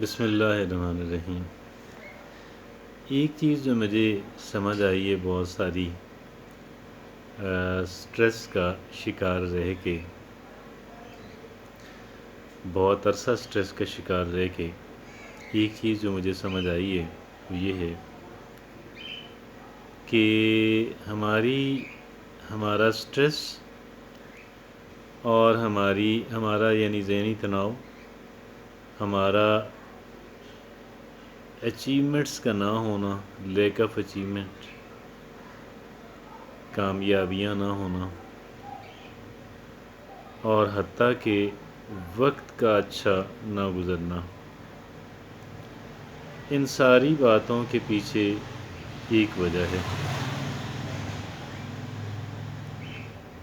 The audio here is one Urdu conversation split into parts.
بسم اللہ الرحمن الرحیم۔ ایک چیز جو مجھے سمجھ آئی ہے بہت ساری سٹریس کا شکار رہ کے، بہت عرصہ سٹریس کا شکار رہ کے ایک چیز جو مجھے سمجھ آئی ہے وہ یہ ہے کہ ہمارا سٹریس اور ہمارا یعنی ذہنی تناؤ ہمارا اچیومنٹس کا نہ ہونا، لیک آف اچیومنٹ، کامیابیاں نہ ہونا، اور حتیٰ کہ وقت کا اچھا نہ گزرنا، ان ساری باتوں کے پیچھے ایک وجہ ہے،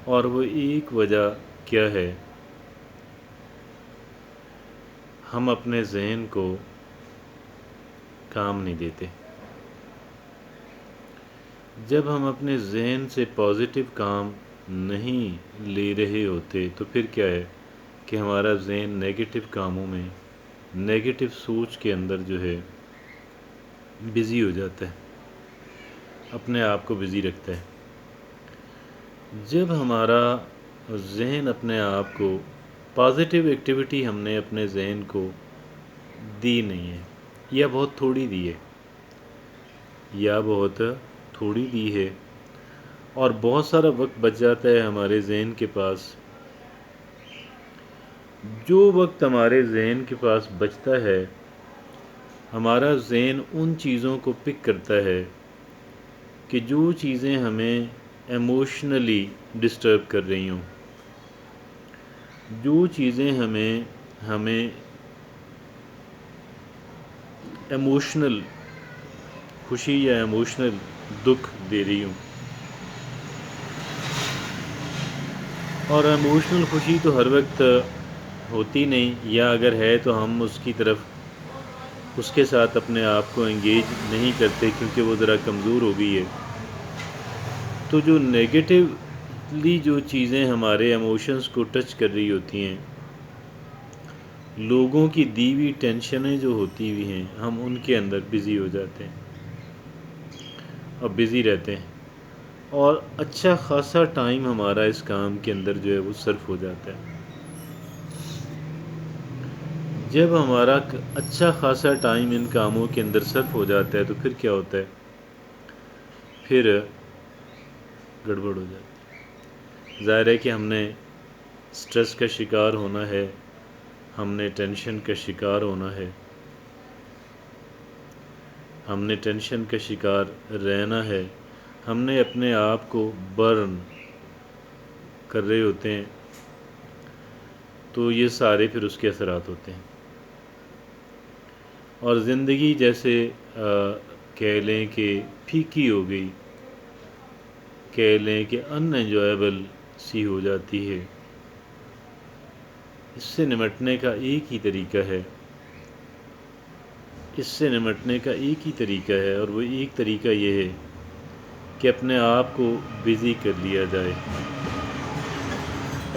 اور وہ ایک وجہ کیا ہے؟ ہم اپنے ذہن کو کام نہیں دیتے۔ جب ہم اپنے ذہن سے پازیٹیو کام نہیں لے رہے ہوتے تو پھر کیا ہے کہ ہمارا ذہن نیگیٹو کاموں میں، نیگیٹو سوچ کے اندر جو ہے بزی ہو جاتا ہے، اپنے آپ کو بزی رکھتا ہے۔ جب ہمارا ذہن اپنے آپ کو پازیٹیو ایکٹیویٹی ہم نے اپنے ذہن کو دی نہیں ہے، یا بہت تھوڑی دی ہے، اور بہت سارا وقت بچ جاتا ہے ہمارے ذہن کے پاس۔ جو وقت ہمارے ذہن کے پاس بچتا ہے، ہمارا ذہن ان چیزوں کو پک کرتا ہے کہ جو چیزیں ہمیں ایموشنلی ڈسٹرب کر رہی ہوں، جو چیزیں ہمیں ایموشنل خوشی یا ایموشنل دکھ دے رہی ہوں۔ اور ایموشنل خوشی تو ہر وقت ہوتی نہیں، یا اگر ہے تو ہم اس کے ساتھ اپنے آپ کو انگیج نہیں کرتے کیونکہ وہ ذرا کمزور ہو گئی ہے۔ تو جو نیگیٹیولی جو چیزیں ہمارے ایموشنز کو ٹچ کر رہی ہوتی ہیں، لوگوں کی دی ہوئی ٹینشنیں جو ہوتی ہوئی ہیں، ہم ان کے اندر بزی ہو جاتے ہیں اور بزی رہتے ہیں، اور اچھا خاصا ٹائم ہمارا اس کام کے اندر جو ہے وہ صرف ہو جاتا ہے۔ جب ہمارا اچھا خاصا ٹائم ان کاموں کے اندر صرف ہو جاتا ہے تو پھر کیا ہوتا ہے؟ پھر گڑبڑ ہو جاتی ہے۔ ظاہر ہے کہ ہم نے سٹریس کا شکار ہونا ہے، ہم نے ٹینشن کا شکار ہونا ہے، ہم نے ٹینشن کا شکار رہنا ہے، ہم نے اپنے آپ کو برن کر رہے ہوتے ہیں، تو یہ سارے پھر اس کے اثرات ہوتے ہیں۔ اور زندگی جیسے کہہ لیں کہ پھیکی ہو گئی، کہہ لیں کہ ان انجوائبل سی ہو جاتی ہے۔ اس سے نمٹنے کا ایک ہی طریقہ ہے، اور وہ ایک طریقہ یہ ہے کہ اپنے آپ کو بزی کر لیا جائے،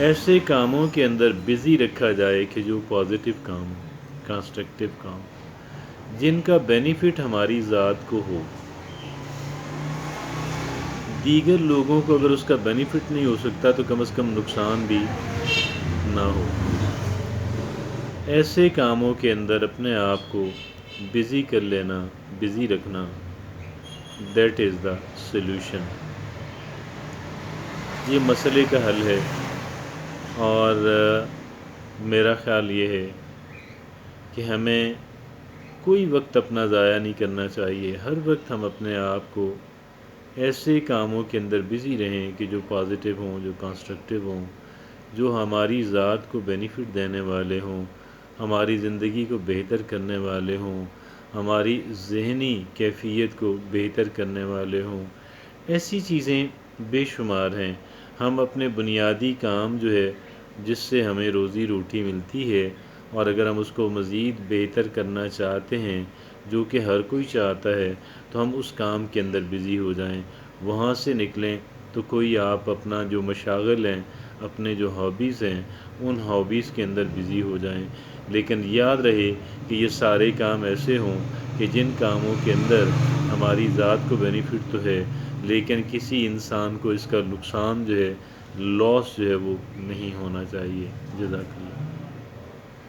ایسے کاموں کے اندر بزی رکھا جائے کہ جو پازیٹیو کام، کنسٹرکٹیو کام، جن کا بینیفٹ ہماری ذات کو ہو۔ دیگر لوگوں کو اگر اس کا بینیفٹ نہیں ہو سکتا تو کم از کم نقصان بھی نہ ہو۔ ایسے کاموں کے اندر اپنے آپ کو بزی کر لینا، بزی رکھنا، دیٹ از دا سلوشن۔ یہ مسئلے کا حل ہے، اور میرا خیال یہ ہے کہ ہمیں کوئی وقت اپنا ضائع نہیں کرنا چاہیے۔ ہر وقت ہم اپنے آپ کو ایسے کاموں کے اندر بزی رہیں کہ جو پازیٹیو ہوں، جو کنسٹرکٹیو ہوں، جو ہماری ذات کو بینیفٹ دینے والے ہوں، ہماری زندگی کو بہتر کرنے والے ہوں، ہماری ذہنی کیفیت کو بہتر کرنے والے ہوں۔ ایسی چیزیں بے شمار ہیں۔ ہم اپنے بنیادی کام جو ہے جس سے ہمیں روزی روٹی ملتی ہے، اور اگر ہم اس کو مزید بہتر کرنا چاہتے ہیں، جو کہ ہر کوئی چاہتا ہے، تو ہم اس کام کے اندر بزی ہو جائیں، وہاں سے نکلیں۔ تو کوئی آپ اپنا جو مشاغل ہیں اپنے جو ہابیز ہیں ان ہابیز کے اندر بزی ہو جائیں، لیکن یاد رہے کہ یہ سارے کام ایسے ہوں کہ جن کاموں کے اندر ہماری ذات کو بینیفٹ تو ہے، لیکن کسی انسان کو اس کا نقصان جو ہے، لاس جو ہے وہ نہیں ہونا چاہیے۔ جزاک اللہ۔